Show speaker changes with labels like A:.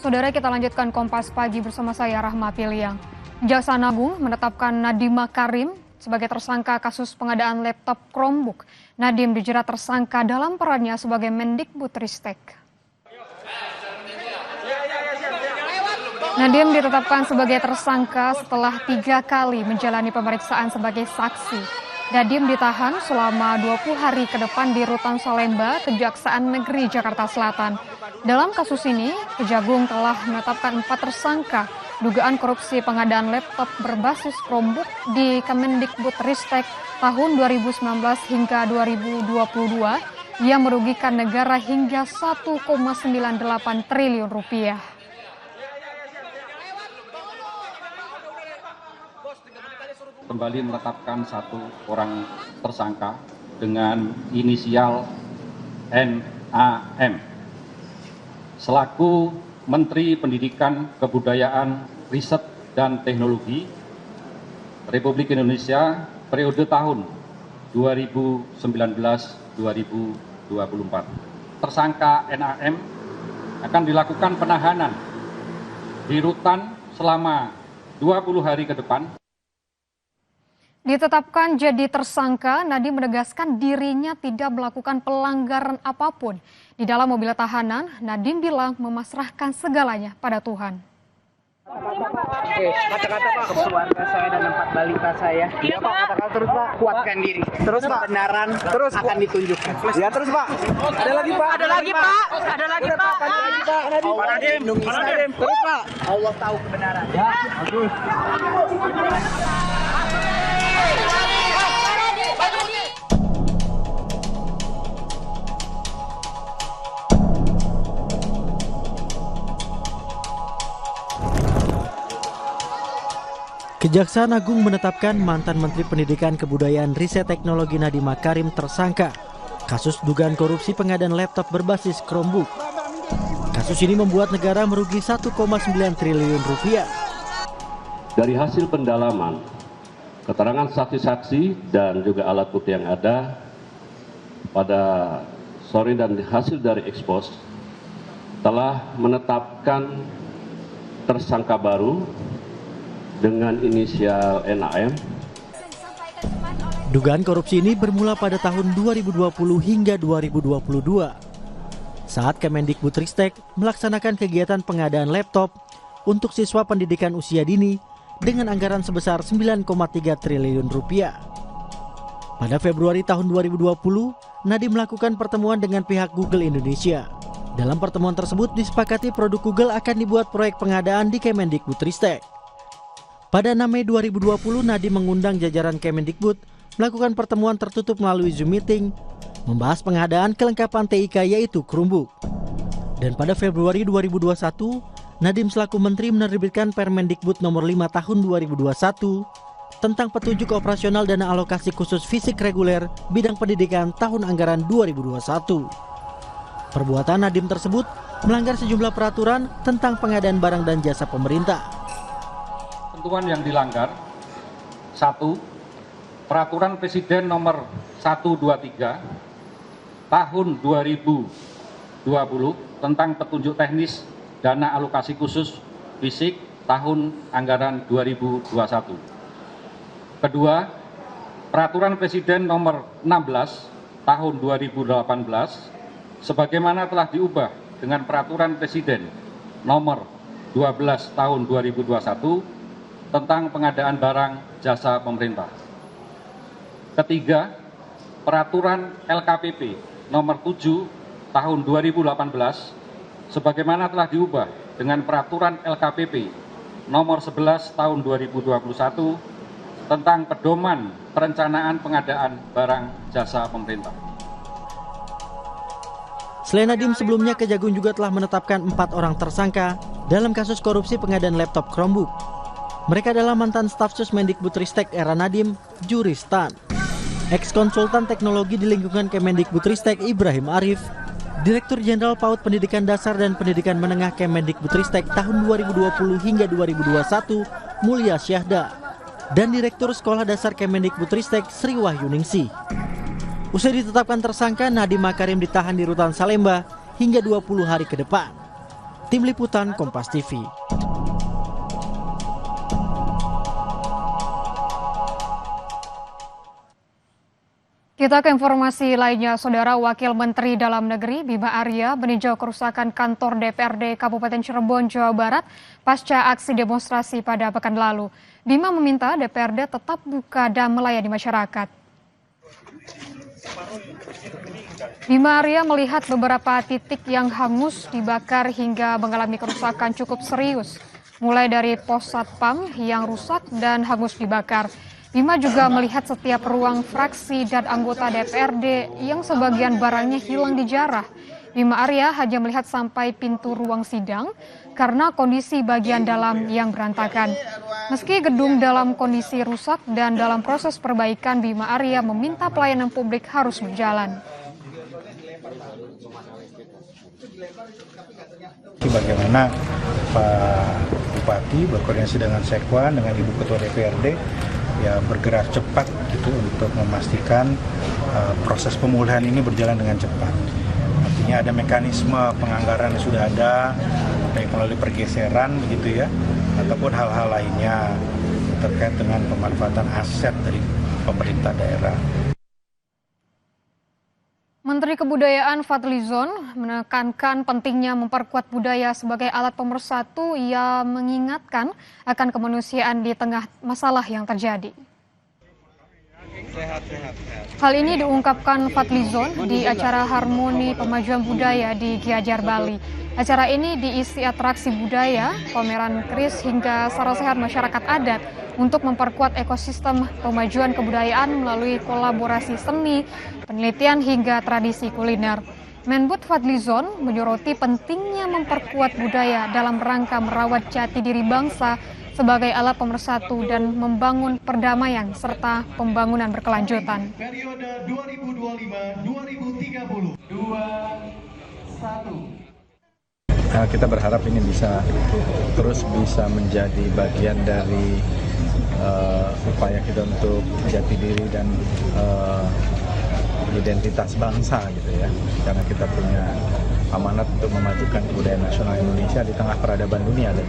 A: Saudara, kita lanjutkan Kompas Pagi bersama saya Rahma Piliang. Kejaksaan Agung menetapkan Nadiem Makarim sebagai tersangka kasus pengadaan laptop Chromebook. Nadiem dijerat tersangka dalam perannya sebagai Mendikbudristek. Nadiem ditetapkan sebagai tersangka setelah 3 kali menjalani pemeriksaan sebagai saksi. Nadiem ditahan selama 20 hari ke depan di Rutan Salemba, Kejaksaan Negeri Jakarta Selatan. Dalam kasus ini, Kejagung telah menetapkan 4 tersangka dugaan korupsi pengadaan laptop berbasis Chromebook di Kemendikbudristek tahun 2019 hingga 2022 yang merugikan negara hingga 1,98 triliun rupiah.
B: Kembali menetapkan 1 orang tersangka dengan inisial NAM selaku Menteri Pendidikan, Kebudayaan, Riset, dan Teknologi Republik Indonesia periode tahun 2019-2024. Tersangka NAM akan dilakukan penahanan di rutan selama 20 hari ke depan.
A: Ditetapkan jadi tersangka, Nadiem menegaskan dirinya tidak melakukan pelanggaran apapun. Di dalam mobil tahanan, Nadiem bilang memasrahkan segalanya pada Tuhan.
C: Kata-kata Pak, keluarga saya dan 4 balita saya. Iya Pak, kata-kata terus Pak. Kuatkan diri. Terus Pak. Kebenaran terus akan ditunjukkan. Ya terus Pak. Ada lagi Pak. Ada lagi Pak. Ada lagi Pak. Ada lagi Pak. Pak Nadiem. Terus Pak. Allah tahu kebenaran. Ya. Bagus.
D: Kejaksaan Agung menetapkan mantan Menteri Pendidikan, Kebudayaan, Riset, Teknologi Nadiem Makarim tersangka kasus dugaan korupsi pengadaan laptop berbasis Chromebook. Kasus ini membuat negara merugi 1,9 triliun rupiah.
E: Dari hasil pendalaman, keterangan saksi-saksi dan juga alat bukti yang ada pada sore dan hasil dari ekspos telah menetapkan tersangka baru dengan inisial NAM.
D: Dugaan korupsi ini bermula pada tahun 2020 hingga 2022 saat Kemendikbudristek melaksanakan kegiatan pengadaan laptop untuk siswa pendidikan usia dini dengan anggaran sebesar 9,3 triliun rupiah. Pada Februari tahun 2020, Nadiem melakukan pertemuan dengan pihak Google Indonesia. Dalam pertemuan tersebut disepakati produk Google akan dibuat proyek pengadaan di Kemendikbudristek. Pada 6 Mei 2020, Nadiem mengundang jajaran Kemendikbud melakukan pertemuan tertutup melalui Zoom Meeting, membahas pengadaan kelengkapan TIK yaitu Chromebook. Dan pada Februari 2021, Nadiem selaku Menteri menerbitkan Permendikbud nomor 5 tahun 2021 tentang petunjuk operasional dana alokasi khusus fisik reguler bidang pendidikan tahun anggaran 2021. Perbuatan Nadiem tersebut melanggar sejumlah peraturan tentang pengadaan barang dan jasa pemerintah.
B: Ketentuan yang dilanggar: 1. Peraturan Presiden nomor 123 tahun 2020 tentang petunjuk teknis dana alokasi khusus fisik tahun anggaran 2021. Kedua, Peraturan Presiden nomor 16 tahun 2018 sebagaimana telah diubah dengan Peraturan Presiden nomor 12 tahun 2021 tentang pengadaan barang jasa pemerintah. Ketiga, Peraturan LKPP nomor 7 tahun 2018 sebagaimana telah diubah dengan Peraturan LKPP nomor 11 tahun 2021 tentang pedoman perencanaan pengadaan barang jasa pemerintah.
D: Selain Nadiem, sebelumnya Kejagung juga telah menetapkan 4 orang tersangka dalam kasus korupsi pengadaan laptop Chromebook. Mereka adalah mantan staf sus Mendikbudristek era Nadiem, Juristan, ex-konsultan teknologi di lingkungan Kemendikbudristek Ibrahim Arif, Direktur Jenderal PAUD Pendidikan Dasar dan Pendidikan Menengah Kemendikbudristek tahun 2020 hingga 2021 Mulya Syahda, dan Direktur Sekolah Dasar Kemendikbudristek Sri Wahyuningsih. Usai ditetapkan tersangka, Nadiem Makarim ditahan di Rutan Salemba hingga 20 hari ke depan. Tim Liputan Kompas TV.
A: Kita ke informasi lainnya, Saudara. Wakil Menteri Dalam Negeri Bima Arya meninjau kerusakan kantor DPRD Kabupaten Cirebon, Jawa Barat pasca aksi demonstrasi pada pekan lalu. Bima meminta DPRD tetap buka dan melayani masyarakat. Bima Arya melihat beberapa titik yang hangus dibakar hingga mengalami kerusakan cukup serius, mulai dari pos satpam yang rusak dan hangus dibakar. Bima juga melihat setiap ruang fraksi dan anggota DPRD yang sebagian barangnya hilang dijarah. Bima Arya hanya melihat sampai pintu ruang sidang karena kondisi bagian dalam yang berantakan. Meski gedung dalam kondisi rusak dan dalam proses perbaikan, Bima Arya meminta pelayanan publik harus berjalan.
F: Bagaimana Pak Bupati berkoordinasi dengan Sekwan, dengan Ibu Ketua DPRD, ya bergerak cepat gitu untuk memastikan proses pemulihan ini berjalan dengan cepat. Artinya ada mekanisme penganggaran yang sudah ada, baik melalui pergeseran gitu ya, ataupun hal-hal lainnya terkait dengan pemanfaatan aset dari pemerintah daerah.
A: Menteri Kebudayaan Fadlizon menekankan pentingnya memperkuat budaya sebagai alat pemersatu. Ia mengingatkan akan kemanusiaan di tengah masalah yang terjadi. Hal ini diungkapkan Fadlizon di acara Harmoni Pemajuan Budaya di Gianyar, Bali. Acara ini diisi atraksi budaya, pameran keris hingga sarasehat masyarakat adat untuk memperkuat ekosistem pemajuan kebudayaan melalui kolaborasi seni, penelitian hingga tradisi kuliner. Menbud Fadlizon menyoroti pentingnya memperkuat budaya dalam rangka merawat jati diri bangsa sebagai alat pemersatu dan membangun perdamaian serta pembangunan berkelanjutan.
G: Periode 2025-2030. 2-1.
H: Kita berharap ini bisa terus menjadi bagian dari upaya kita untuk jati diri dan identitas bangsa gitu ya, karena kita punya amanat untuk memajukan kebudayaan nasional Indonesia di tengah peradaban dunia. Dan